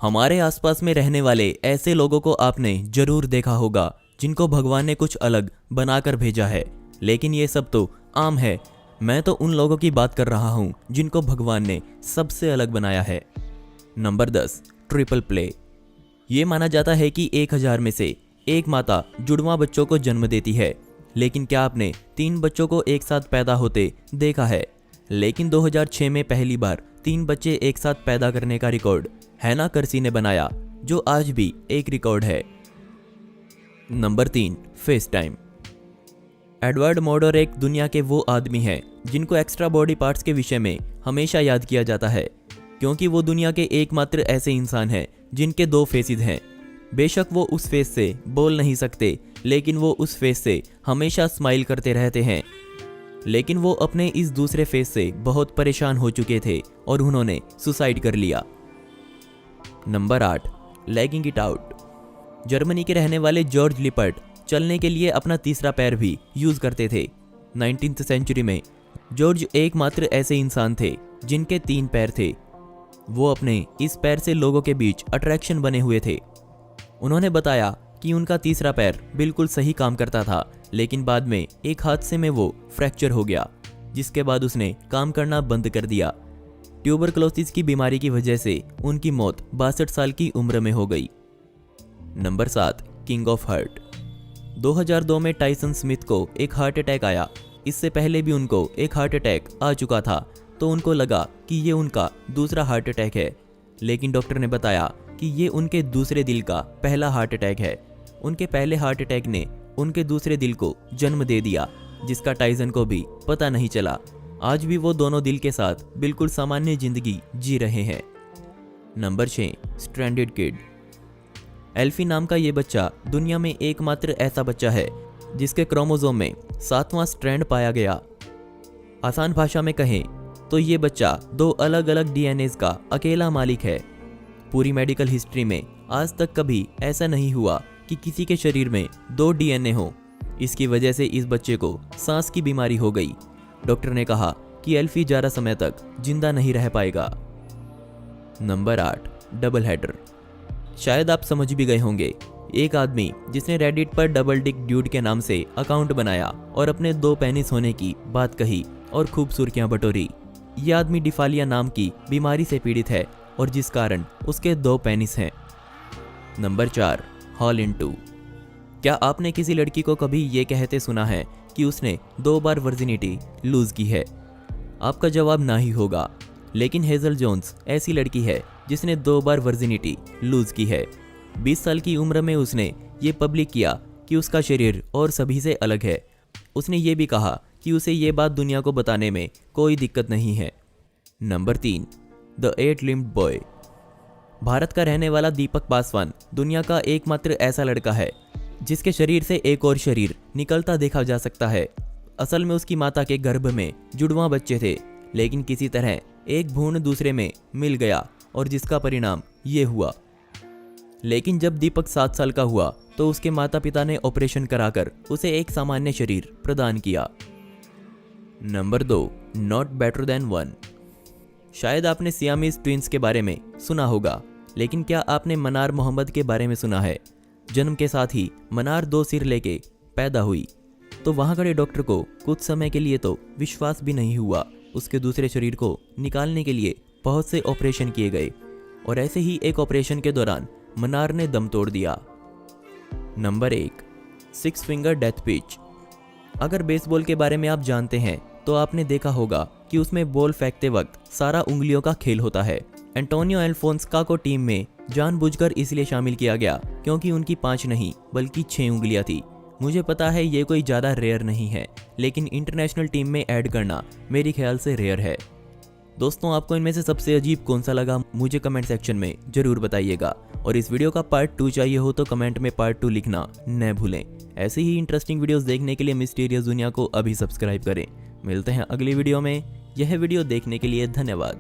हमारे आसपास में रहने वाले ऐसे लोगों को आपने जरूर देखा होगा जिनको भगवान ने कुछ अलग बनाकर भेजा है, लेकिन ये सब तो आम है। मैं तो उन लोगों की बात कर रहा हूँ जिनको भगवान ने सबसे अलग बनाया है। Number 10, triple play. ये माना जाता है कि 1000 में से एक माता जुड़वा बच्चों को जन्म देती है, लेकिन क्या आपने 3 बच्चों को एक साथ पैदा होते देखा है? लेकिन 2006 में पहली बार 3 बच्चे एक साथ पैदा करने का रिकॉर्ड हैना कर्सी ने बनाया, जो आज भी एक रिकॉर्ड है। Number 3, face time. एडवर्ड मोडर एक दुनिया के वो आदमी हैं जिनको एक्स्ट्रा बॉडी पार्ट्स के विषय में हमेशा याद किया जाता है, क्योंकि वो दुनिया के एकमात्र ऐसे इंसान हैं जिनके 2 फेसेस हैं। बेशक वो उस फेस से बोल नहीं सकते, लेकिन वो उस फेस से हमेशा स्माइल करते रहते हैं। लेकिन वो अपने इस दूसरे फेस से बहुत परेशान हो चुके थे और उन्होंने सुसाइड कर लिया। Number 8, legging it out. Germany के रहने वाले जॉर्ज लिपर्ट चलने के लिए अपना तीसरा पैर भी यूज करते थे। 19th सेंचुरी में जॉर्ज एकमात्र ऐसे इंसान थे जिनके 3 पैर थे। वो अपने इस पैर से लोगों के बीच अट्रैक्शन बने हुए थे। उन्होंने बताया कि उनका तीसरा पैर बिल्कुल सही काम करता था, लेकिन बाद में एक हादसे में वो फ्रैक्चर हो गया, जिसके बाद उसने काम करना बंद कर दिया। ट्यूबरकुलोसिस की बीमारी की वजह से उनकी मौत 62 साल की उम्र में हो गई। Number 7, king of heart. 2002 में टाइसन स्मिथ को एक हार्ट अटैक आया। इससे पहले भी उनको एक हार्ट अटैक आ चुका था, तो उनको लगा कि ये उनका दूसरा हार्ट अटैक है, लेकिन डॉक्टर ने बताया कि ये उनके दूसरे दिल का पहला हार्ट अटैक है। उनके पहले हार्ट अटैक ने उनके दूसरे दिल को जन्म दे दिया, जिसका टाइसन को भी पता नहीं चला। आज भी वो दोनों दिल के साथ बिल्कुल सामान्य जिंदगी जी रहे हैं। Number 6, stranded kid. एल्फी नाम का ये बच्चा दुनिया में एकमात्र ऐसा बच्चा है जिसके क्रोमोसोम में 7वां स्ट्रैंड पाया गया। आसान भाषा में कहें तो ये बच्चा 2 अलग अलग डीएनएस का अकेला मालिक है। पूरी मेडिकल हिस्ट्री में आज तक कभी ऐसा नहीं हुआ कि किसी के शरीर में 2 डीएनए हो। इसकी वजह से इस बच्चे को सांस की बीमारी हो गई। डॉक्टर ने कहा कि एल्फी ज़्यादा समय तक जिंदा नहीं रह पाएगा। Number 8, double header. शायद आप समझ भी गए होंगे। एक आदमी जिसने रेडिट पर डबल डिक ड्यूड के नाम से अकाउंट बनाया और अपने 2 पेनिस होने की बात कही और खूब सुर्खियां बटोरी। यह आदमी डिफालिया नाम की बीमारी से पीड़ित है और जिस कारण उसके 2 पेनिस हैं। नंबर 4, हॉल इन 2। क्या आपने किसी लड़की को कभी ये कहते सुना है कि उसने 2 बार वर्जिनिटी लूज की है? आपका जवाब ना ही होगा, लेकिन हेजल जोन्स ऐसी लड़की है जिसने 2 बार वर्जिनिटी लूज की है। 20 साल की उम्र में उसने ये पब्लिक किया कि उसका शरीर और सभी से अलग है। उसने ये भी कहा कि उसे ये बात दुनिया को बताने में कोई दिक्कत नहीं है। Number 3, the 8 limbed boy. Bharat का रहने वाला दीपक पासवान दुनिया का एकमात्र ऐसा लड़का है जिसके शरीर से एक और शरीर निकलता देखा जा सकता है। असल में उसकी माता के गर्भ में जुड़वा बच्चे थे, लेकिन किसी तरह एक भ्रूण दूसरे में मिल गया और जिसका परिणाम ये हुआ। लेकिन जब दीपक 7 साल का हुआ तो उसके माता पिता ने ऑपरेशन कराकर उसे एक सामान्य शरीर प्रदान किया। Number 2, not better than 1। शायद आपने सियामीज ट्विंस के बारे में सुना होगा, लेकिन क्या आपने मनार मोहम्मद के बारे में सुना है? जन्म के साथ ही मनार 2 सिर लेके पैदा हुई, तो वहां खड़े डॉक्टर को कुछ समय के लिए तो विश्वास भी नहीं हुआ। उसके दूसरे शरीर को निकालने के लिए बहुत से ऑपरेशन किए गए और ऐसे ही एक ऑपरेशन के दौरान मनार ने दम तोड़ दिया। Number 1, 6 finger death pitch. अगर बेसबॉल के बारे में आप जानते हैं तो आपने देखा होगा कि उसमें बॉल फेंकते वक्त सारा उंगलियों का खेल होता है। एंटोनियो अल्फोंस्का को टीम में जानबूझकर इसलिए शामिल किया गया क्योंकि उनकी 5 नहीं बल्कि 6 उंगलियां थी। मुझे पता है ये कोई ज़्यादा रेयर नहीं है, लेकिन इंटरनेशनल टीम में ऐड करना मेरे ख्याल से रेयर है। दोस्तों, आपको इनमें से सबसे अजीब कौन सा लगा मुझे कमेंट सेक्शन में ज़रूर बताइएगा, और इस वीडियो का पार्ट 2 चाहिए हो तो कमेंट में पार्ट 2 लिखना न भूलें। ऐसे ही इंटरेस्टिंग वीडियोस देखने के लिए मिस्टीरियस दुनिया को अभी सब्सक्राइब करें। मिलते हैं अगली वीडियो में। यह वीडियो देखने के लिए धन्यवाद।